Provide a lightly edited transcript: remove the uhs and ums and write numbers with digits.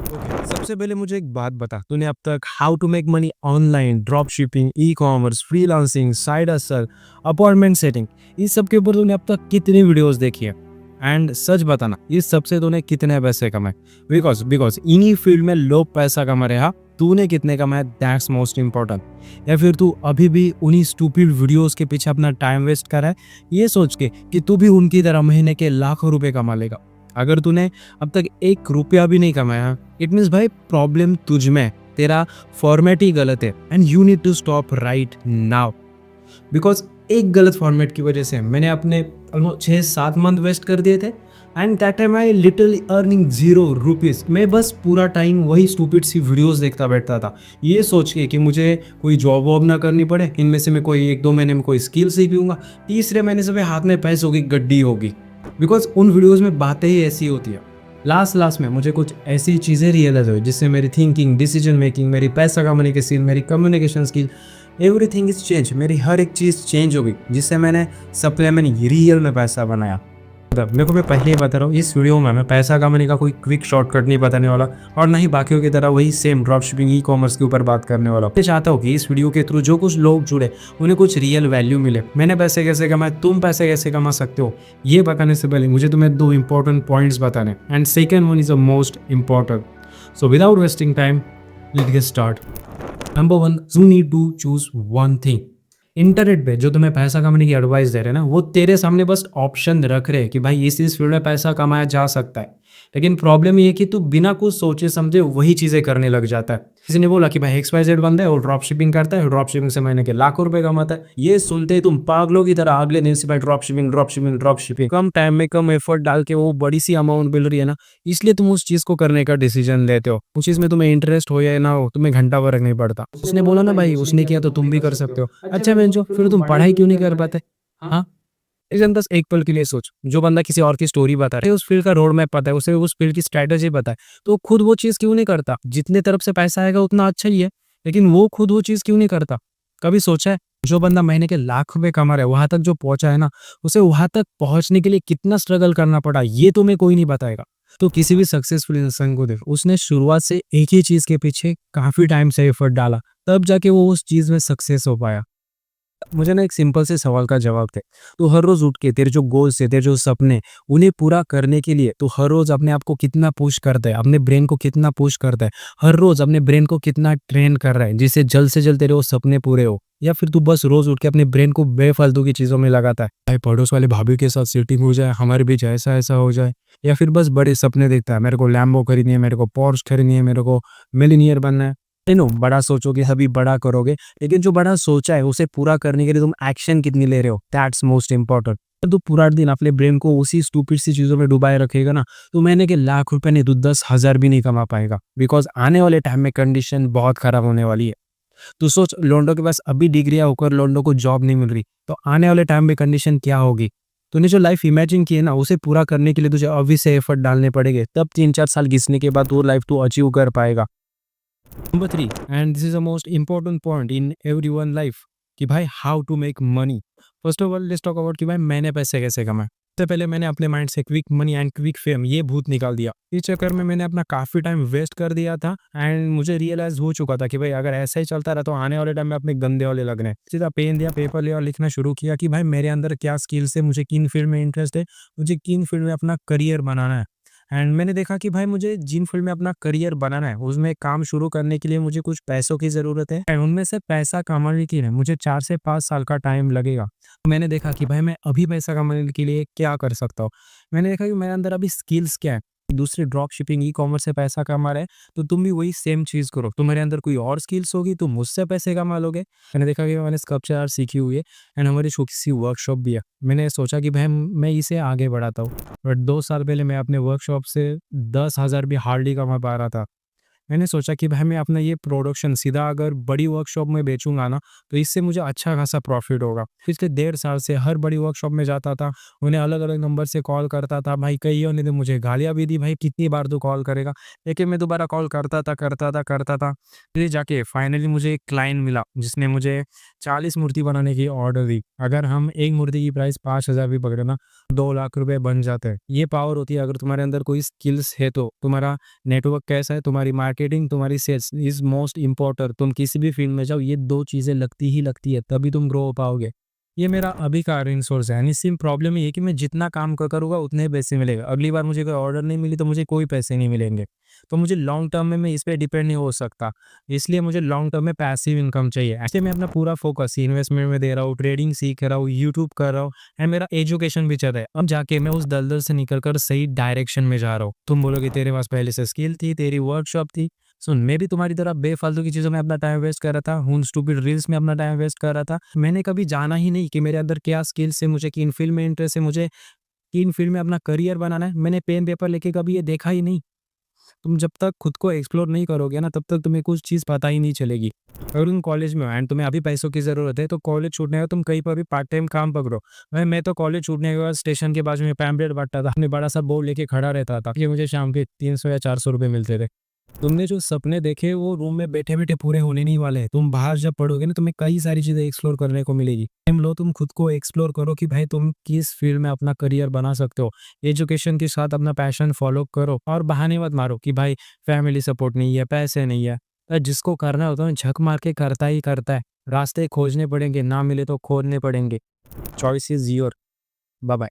Okay, सबसे पहले मुझे एक बात बता, तूने अब तक how to make money online, drop shipping, e commerce, freelancing, side hustle, appointment setting, इस सब के ऊपर तूने अब तक कितनी वीडियोस देखी है? एंड सच बताना, इस सब से तूने कितने पैसे कमाए? बिकॉज बिकॉज इन्हीं फील्ड में लोग पैसा कमा रहे हैं, तूने कितने कमाए, दैट्स मोस्ट इंपॉर्टेंट। या फिर तू अभी भी उन्हीं स्टूपिड वीडियोस के पीछे अपना टाइम वेस्ट कर रहा है, ये सोच के कि तू भी उनकी तरह महीने के लाखों रुपए कमा लेगा। अगर तूने अब तक 1 रुपया भी नहीं कमाया, इट मीन्स भाई प्रॉब्लम तुझ में है, तेरा फॉर्मेट ही गलत है and you need to stop right now. Because एक गलत फॉर्मेट की वजह से मैंने अपने ऑलमोस्ट 6-7 मंथ वेस्ट कर दिए थे and that time I little earning 0 rupees. मैं बस पूरा टाइम वही स्टूपिड सी वीडियोस देखता बैठता था, ये सोच के कि मुझे कोई जॉब वॉब ना करनी पड़े, इनमें से मैं कोई 1-2 महीने में कोई स्किल सीख लूँगा, तीसरे महीने से हाथ में पैसों की गड्डी होगी। बिकॉज उन वीडियोज़ में बातें ही ऐसी होती है। लास्ट में मुझे कुछ ऐसी चीज़ें रियलाइज हुई जिससे मेरी थिंकिंग, डिसीजन मेकिंग, मेरी पैसा कमाने की स्किल, मेरी communication skill, everything is change. मेरी हर एक चीज़ चेंज हो गई, जिससे मैंने सप्लाई में रियल में पैसा बनाया। मेरे को मैं पहले ही बता रहा हूँ, इस वीडियो में मैं पैसा कमाने का कोई क्विक शॉर्टकट नहीं बताने वाला और ना ही बाकियों की तरह वही same drop shipping, e commerce के ऊपर बात करने वाला हूँ। मैं चाहता हूँ कि इस वीडियो के थ्रू जो कुछ लोग जुड़े उन्हें कुछ रियल वैल्यू मिले। मैंने पैसे कैसे कमाए, तुम पैसे कैसे कमा सकते हो, ये बताने से पहले मुझे तुम्हें 2 इंपॉर्टेंट पॉइंट्स बताने, and second one is the most important. So without wasting time, let's get start. Number 1, you need to choose one thing. Internet पे जो तुम्हें पैसा कमाने की एडवाइस दे रहे हैं ना, वो तेरे सामने बस ऑप्शन रख रहे हैं कि भाई इस फील्ड में पैसा कमाया जा सकता है। लेकिन प्रॉब्लम ये है कि तू बिना कुछ सोचे समझे वही चीज़ें करने लग जाता है। किसी ने बोला कि भाई XYZ बंदा है और ड्रॉप शिपिंग करता है, ड्रॉप शिपिंग से महीने के लाखों रुपए कमाता है। ये सुनते ही तुम पागलों की तरह अगले दिन से भाई drop shipping, drop shipping, drop shipping, कम टाइम में कम एफर्ट डाल के वो बड़ी सी अमाउंट मिल रही है ना, इसलिए तुम उस चीज़ को करने का डिसीजन लेते हो। उस चीज़ में तुम्हें इंटरेस्ट हो या ना हो, तुम्हें घंटा फर्क नहीं पड़ता। उसने बोला ना भाई, उसने किया तो तुम भी कर सकते हो। अच्छा बेंचो, फिर तुम पढ़ाई क्यों नहीं कर पाते? हाँ, एकदम बस एक पल के लिए सोच, जो बंदा किसी और की स्टोरी बता रहा है, उस फील्ड का रोड मैप पता है, उसे उस फील्ड की स्ट्रैटेजी पता है, तो खुद वो चीज़ क्यों नहीं करता? जितने तरफ से पैसा आएगा उतना अच्छा ही है, लेकिन वो खुद वो चीज़ क्यों नहीं करता? कभी सोचा है जो बंदा महीने के लाख रुपए कमा रहा है, वहां तक जो पहुंचा है ना, उसे वहां तक पहुंचने के लिए कितना स्ट्रगल करना पड़ा, ये तुम्हें कोई नहीं बताएगा। तो किसी भी सक्सेसफुल इंसान को देख, उसने शुरुआत से एक ही चीज के पीछे काफी टाइम से एफर्ट डाला, तब जाके वो उस चीज में सक्सेस हो पाया। मुझे ना एक सिंपल से सवाल का जवाब थे, तो हर रोज उठ के तेरे जो गोल्स है, तेरे जो सपने, उन्हें पूरा करने के लिए तो हर रोज अपने आप को कितना पुश करता है, अपने ब्रेन को कितना पुश करता है, हर रोज अपने ब्रेन को कितना ट्रेन कर रहा है जिससे जल्द से जल्द तेरे वो सपने पूरे हो? या फिर तू बस रोज उठ के अपने ब्रेन को बेफालतू की चीजों में लगाता है, भाई पड़ोस वाले भाभी के साथ सीटिंग हो जाए, हमारे बीच ऐसा ऐसा हो जाए, या फिर बस बड़े सपने देखता है, मेरे को लैम्बो खरीदनी है, मेरे को पोर्श खरीदनी है, मेरे को मिलीनियर बनना है। नो, बड़ा सोचोगे तभी बड़ा करोगे, लेकिन जो बड़ा सोचा है उसे पूरा करने के लिए तुम एक्शन कितनी ले रहे हो, दैट्स मोस्ट इंपॉर्टेंट। तो पूरा दिन अपने ब्रेन को उसी स्टूपिड सी चीजों में डुबाए रखेगा ना, तो महीने के लाख रुपए नहीं तो 10,000 भी नहीं कमा पाएगा। बिकॉज आने वाले टाइम में कंडीशन बहुत खराब होने वाली है। तो सोच, लोंडो के पास अभी डिग्रियां होकर लोंडो को जॉब नहीं मिल रही, तो आने वाले टाइम में कंडीशन क्या होगी? तूने जो लाइफ इमेजिन की है ना, उसे पूरा करने के लिए तुझे अभी से एफर्ट डालने पड़ेंगे, तब 3-4 साल घिसने के बाद वो लाइफ तू अचीव कर पाएगा। Number 3, and this is the most important point in everyone life, कि भाई how to make money. First of all let's talk about कि भाई मैंने पैसे कैसे कमाए। सबसे पहले मैंने अपने माइंड से quick money and quick fame ये भूत निकाल दिया। इस चक्कर में मैंने अपना काफी टाइम वेस्ट कर दिया था एंड मुझे रियलाइज हो चुका था कि भाई अगर ऐसा ही चलता रहा तो आने वाले टाइम में अपने गंदे वाले लगने हैं। सीधा पेन दिया, पेपर लिया और लिखना शुरू किया कि भाई मेरे अंदर क्या स्किल्स है, मुझे किन फील्ड में इंटरेस्ट है, मुझे किन फील्ड में अपना करियर बनाना है। एंड मैंने देखा कि भाई मुझे जिन फील्ड में अपना करियर बनाना है उसमें काम शुरू करने के लिए मुझे कुछ पैसों की ज़रूरत है, एंड उनमें से पैसा कमाने के लिए मुझे 4 से 5 साल का टाइम लगेगा। तो मैंने देखा कि भाई मैं अभी पैसा कमाने के लिए क्या कर सकता हूँ। मैंने देखा कि मेरे अंदर अभी स्किल्स क्या है। दूसरे ड्रॉप शिपिंग, ई कॉमर्स से पैसा कमा रहे हैं, तो तुम भी वही सेम चीज़ करो। तुम्हारे अंदर कोई और स्किल्स होगी, तुम मुझसे पैसे कमा लोगे। मैंने देखा कि मैंने स्कल्पचर आर्ट सीखी हुई है एंड हमारी छोटी सी वर्कशॉप भी है। मैंने सोचा कि भाई मैं इसे आगे बढ़ाता हूँ, बट 2 साल पहले मैं अपने वर्कशॉप से 10,000 भी हार्डली कमा पा रहा था। मैंने सोचा कि भाई मैं अपना ये प्रोडक्शन सीधा अगर बड़ी वर्कशॉप में बेचूँगा ना, तो इससे मुझे अच्छा खासा प्रॉफ़िट होगा। पिछले 1.5 साल से हर बड़ी वर्कशॉप में जाता था, उन्हें अलग-अलग नंबर से कॉल करता था। भाई कइयों ने तो मुझे गालियाँ भी दी, "भाई कितनी बार तू कॉल करेगा?" लेकिन मैं दोबारा कॉल करता था। फिर जाके फाइनली मुझे एक क्लाइंट मिला, जिसने मुझे 40 मूर्ति बनाने की ऑर्डर दी। अगर हम एक मूर्ति की प्राइस 5,000 भी पकड़े ना, 2 लाख रुपए बन जाते हैं। ये पावर होती है अगर तुम्हारे अंदर कोई स्किल्स है तो। तुम्हारा नेटवर्क कैसा है, तुम्हारी मार्केटिंग, तुम्हारी सेल्स इज़ मोस्ट इम्पोर्टेंट। तुम किसी भी फील्ड में जाओ, ये 2 चीज़ें लगती ही लगती है, तभी तुम ग्रो हो पाओगे। ये मेरा अभी का अर्निंग सोर्स है। यानी सिर्फ़ प्रॉब्लम ये है कि मैं जितना काम करूँगा उतने ही पैसे मिलेगा। अगली बार मुझे कोई ऑर्डर नहीं मिली तो मुझे कोई पैसे नहीं मिलेंगे। तो मुझे लॉन्ग टर्म में मैं इस पे डिपेंड नहीं हो सकता। इसलिए मुझे लॉन्ग टर्म में पैसिव इनकम चाहिए। ऐसे मैं अपना पूरा फ़ोकस इन्वेस्टमेंट में दे रहा हूँ, ट्रेडिंग सीख रहा हूँ, यूट्यूब कर रहा हूँ एंड मेरा एजुकेशन भी चल रहा है। अब जाके मैं उस दलदल से निकल कर सही डायरेक्शन में जा रहा हूँ। तुम बोलोगे तेरे पास पहले से स्किल थी, तेरी वर्कशॉप थी। सुन, मैं भी तुम्हारी तरह बेफालतू की चीज़ों में अपना टाइम वेस्ट कर रहा था, उन स्टूपिड रील्स में अपना टाइम वेस्ट कर रहा था। मैंने कभी जाना ही नहीं कि मेरे अंदर क्या स्किल्स है, मुझे किन फील्ड में इंटरेस्ट है, मुझे किन फील्ड में अपना करियर बनाना है। मैंने पेन पेपर लेके कभी ये देखा ही नहीं। तुम जब तक खुद को एक्सप्लोर नहीं करोगे ना, तब तक तुम्हें कुछ चीज़ पता ही नहीं चलेगी। अगर तुम कॉलेज में हो एंड तुम्हें अभी पैसों की ज़रूरत है, तो कॉलेज छूटने के बाद तुम कहीं पर भी पार्ट टाइम काम पकड़ो। भाई मैं तो कॉलेज छूटने के बाद स्टेशन के बाजू में पैम्पलेट बाँटता था, अपने बड़ा-सा बोर्ड लेके खड़ा रहता था कि मुझे शाम के 300 या 400 रुपए मिलते थे। तुमने जो सपने देखे वो रूम में बैठे-बैठे पूरे होने नहीं वाले हैं। तुम बाहर जब पढ़ोगे ना, तुम्हें कई सारी चीज़ें एक्सप्लोर करने को मिलेगी। टाइम लो, तुम खुद को एक्सप्लोर करो कि भाई तुम किस फील्ड में अपना करियर बना सकते हो। एजुकेशन के साथ अपना पैशन फॉलो करो और बहाने मत मारो कि भाई फैमिली सपोर्ट नहीं है, पैसे नहीं है। जिसको करना होता है झक मार के करता ही करता है। रास्ते खोजने पड़ेंगे, ना मिले तो खोदने पड़ेंगे। Choice is your. Bye bye.